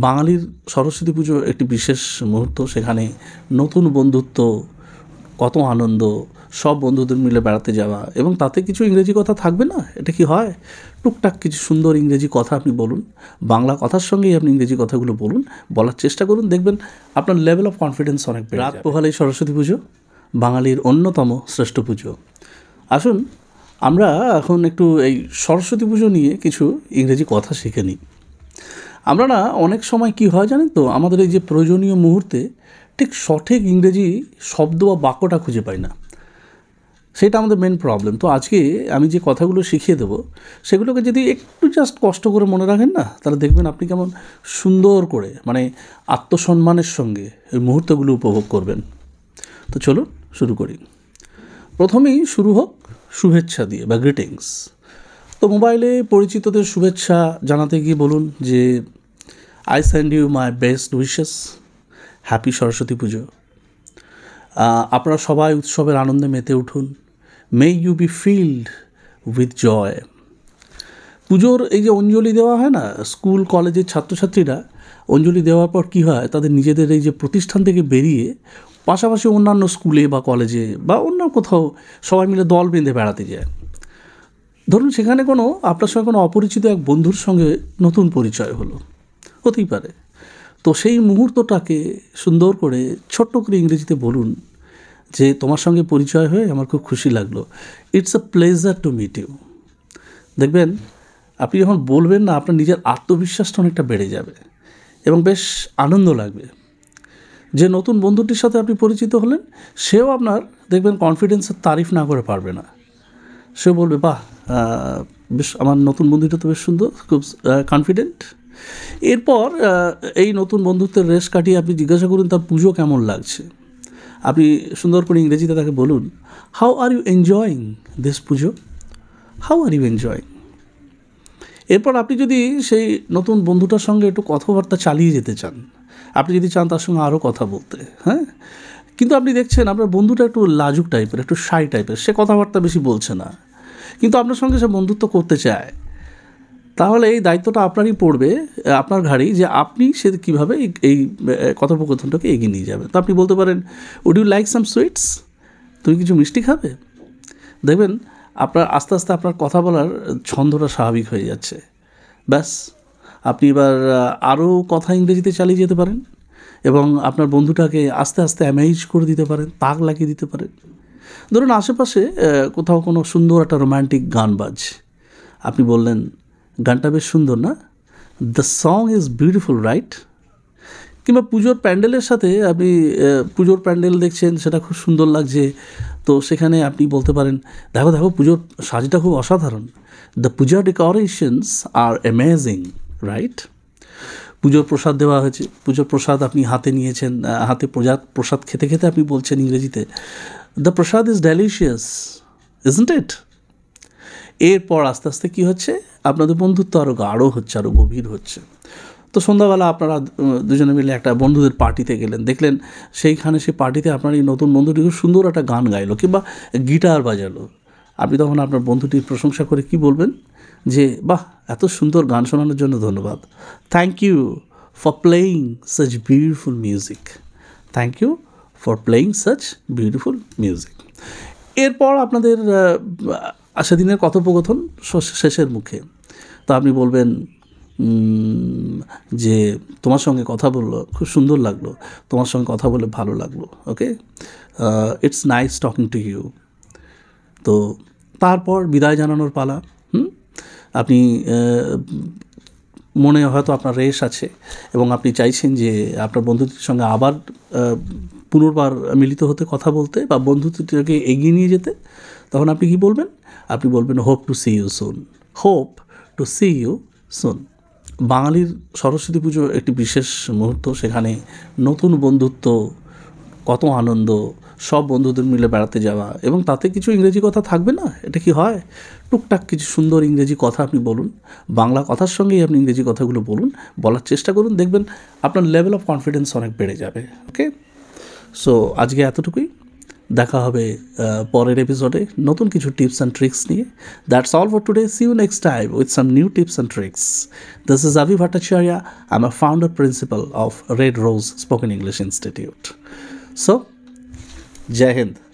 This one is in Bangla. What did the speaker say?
বাঙালির সরস্বতী পুজো একটি বিশেষ মুহূর্ত। সেখানে নতুন বন্ধুত্ব, কত আনন্দ, সব বন্ধুদের মিলে বেড়াতে যাওয়া, এবং তাতে কিছু ইংরেজি কথা থাকবে না, এটা কি হয়? টুকটাক কিছু সুন্দর ইংরেজি কথা আপনি বলুন, বাংলা কথার সঙ্গেই আপনি ইংরেজি কথাগুলো বলুন, বলার চেষ্টা করুন, দেখবেন আপনার লেভেল অফ কনফিডেন্স অনেক বেড়ে যাবে। রাত পোহালেই সরস্বতী পুজো, বাঙালির অন্যতম শ্রেষ্ঠ পুজো। আসুন আমরা এখন একটু এই সরস্বতী পুজো নিয়ে কিছু ইংরেজি কথা শিখে নিই। আমরা না অনেক সময় কি হয় জানেন তো, আমাদের এই যে প্রয়োজনীয় মুহূর্তে ঠিক সঠিক ইংরেজি শব্দ বা বাক্যটা খুঁজে পাই না, সেটা আমাদের মেন প্রবলেম। তো আজকে আমি যে কথাগুলো শিখিয়ে দেবো, সেগুলোকে যদি একটু জাস্ট কষ্ট করে মনে রাখেন না, তাহলে দেখবেন আপনি কেমন সুন্দর করে, মানে আত্মসম্মানের সঙ্গে এই মুহূর্তগুলো উপভোগ করবেন। তো চলুন শুরু করি। প্রথমেই শুরু হোক শুভেচ্ছা দিয়ে বা গ্রিটিংস। তো মোবাইলে পরিচিতদের শুভেচ্ছা জানাতে গিয়ে বলুন যে I send you my best wishes, happy Saraswati Pujo. আপনারা সবাই উৎসবের আনন্দে মেতে উঠুন, may you be filled with joy. পুজোর এই যে অঞ্জলি দেওয়া হয় না, স্কুল কলেজের ছাত্রছাত্রীরা অঞ্জলি দেওয়ার পর কী হয়, তাদের নিজেদের এই যে প্রতিষ্ঠান থেকে বেরিয়ে পাশাপাশি অন্যান্য স্কুলে বা কলেজে বা অন্য কোথাও সবাই মিলে দল বেঁধে বেড়াতে যায়। ধরুন সেখানে আপনার সঙ্গে কোনো অপরিচিত এক বন্ধুর সঙ্গে নতুন পরিচয় হলো, হতেই পারে। তো সেই মুহূর্তটাকে সুন্দর করে ছোট্ট করে ইংরেজিতে বলুন যে তোমার সঙ্গে পরিচয় হয়ে আমার খুব খুশি লাগলো, it's a pleasure to meet you. দেখবেন আপনি যখন বলবেন না, আপনার নিজের আত্মবিশ্বাসটা অনেকটা বেড়ে যাবে এবং বেশ আনন্দ লাগবে। যে নতুন বন্ধুটির সাথে আপনি পরিচিত হলেন, সেও আপনার দেখবেন কনফিডেন্সের তারিফ না করে পারবে না। সে বলবে বাহ, বেশ আমার নতুন বন্ধুটা তো বেশ সুন্দর, খুব কনফিডেন্ট। এরপর এই নতুন বন্ধুত্বের রেশ কাটিয়ে আপনি জিজ্ঞাসা করুন তার পুজো কেমন লাগছে। আপনি সুন্দর করে ইংরেজিতে তাকে বলুন, how are you enjoying this pujo, how are you enjoying. এরপর আপনি যদি সেই নতুন বন্ধুটার সঙ্গে একটু কথাবার্তা চালিয়ে যেতে চান, আপনি যদি চান তার সঙ্গে আরও কথা বলতে, হ্যাঁ, কিন্তু আপনি দেখছেন আপনার বন্ধুটা একটু লাজুক টাইপের, একটু শাই টাইপের, সে কথাবার্তা বেশি বলছে না, কিন্তু আপনার সঙ্গে সে বন্ধুত্ব করতে চায়, তাহলে এই দায়িত্বটা আপনারই পড়বে, আপনার ঘাড়েই, যে আপনি সে কীভাবে এই কথোপকথনটাকে এগিয়ে নিয়ে যাবেন। তো আপনি বলতে পারেন, would you like some sweets, তুমি কিছু মিষ্টি খাবে? দেখবেন আপনার আস্তে আস্তে আপনার কথা বলার ছন্দটা স্বাভাবিক হয়ে যাচ্ছে। ব্যাস, আপনি এবার আরও কথা ইংরেজিতে চালিয়ে যেতে পারেন এবং আপনার বন্ধুটাকে আস্তে আস্তে অ্যামেজ করে দিতে পারেন, তাক লাগিয়ে দিতে পারেন। ধরুন আশেপাশে কোথাও কোনো সুন্দর একটা রোম্যান্টিক গান বাজছে, আপনি বললেন গানটা বেশ সুন্দর না, the song is beautiful right. কিংবা পুজোর প্যান্ডেলের সাথে আপনি পুজোর প্যান্ডেল দেখছেন, সেটা খুব সুন্দর লাগছে, তো সেখানে আপনি বলতে পারেন, দেখো দেখো পুজোর সাজটা খুব অসাধারণ, the puja decorations are amazing right. পুজোর প্রসাদ দেওয়া হয়েছে, পুজোর প্রসাদ আপনি হাতে নিয়েছেন, হাতে প্রসাদ খেতে খেতে আপনি বলছেন ইংরেজিতে, the Prasad is delicious isn't it. এরপর আস্তে আস্তে কী হচ্ছে, আপনাদের বন্ধুত্ব আরও গাঢ় হচ্ছে, আরও গভীর হচ্ছে। তো সন্ধ্যাবেলা আপনারা দুজনে মিলে একটা বন্ধুদের পার্টিতে গেলেন, দেখলেন সেইখানে সেই পার্টিতে আপনার এই নতুন বন্ধুটি খুব সুন্দর একটা গান গাইলো কিংবা গিটার বাজালো। আপনি তখন আপনার বন্ধুটির প্রশংসা করে কি বলবেন, যে বাহ, এত সুন্দর গান শোনানোর জন্য ধন্যবাদ, thank you for playing such beautiful music, thank you for playing such beautiful music. এরপর আপনাদের সেদিনের কথোপকথন শেষের মুখে, তো আপনি বলবেন যে তোমার সঙ্গে কথা বললো খুব সুন্দর লাগলো, তোমার সঙ্গে কথা বলে ভালো লাগলো, okay, it's nice talking to you. তো তারপর বিদায় জানানোর পালা। আপনি মনে হয়তো আপনার রেশ আছে এবং আপনি চাইছেন যে আপনার বন্ধুটির সঙ্গে আবার পুনর্বার মিলিত হতে, কথা বলতে বা বন্ধুটিকে এগিয়ে নিয়ে যেতে। তখন আপনি কি বলবেন? আপনি বলবেন hope to see you soon, hope to see you soon. বাঙালির সরস্বতী পুজো একটি বিশেষ মুহূর্ত, সেখানে নতুন বন্ধুত্ব, কত আনন্দ, সব বন্ধুদের মিলে বেড়াতে যাওয়া, এবং তাতে কিছু ইংরেজি কথা থাকবে না, এটা কি হয়? টুকটাক কিছু সুন্দর ইংরেজি কথা আপনি বলুন, বাংলা কথার সঙ্গেই আপনি ইংরেজি কথাগুলো বলুন, বলার চেষ্টা করুন, দেখবেন আপনার লেভেল অফ কনফিডেন্স অনেক বেড়ে যাবে। ওকে, সো আজকে এতটুকুই। দেখা হবে পরের এপিসোডে নতুন কিছু টিপস অ্যান্ড ট্রিক্স নিয়ে। That's all for today. See you next time with some new tips and tricks. This is Avi Bhattacharya. I'm a founder principal of Red Rose Spoken English Institute. So, Jai Hind.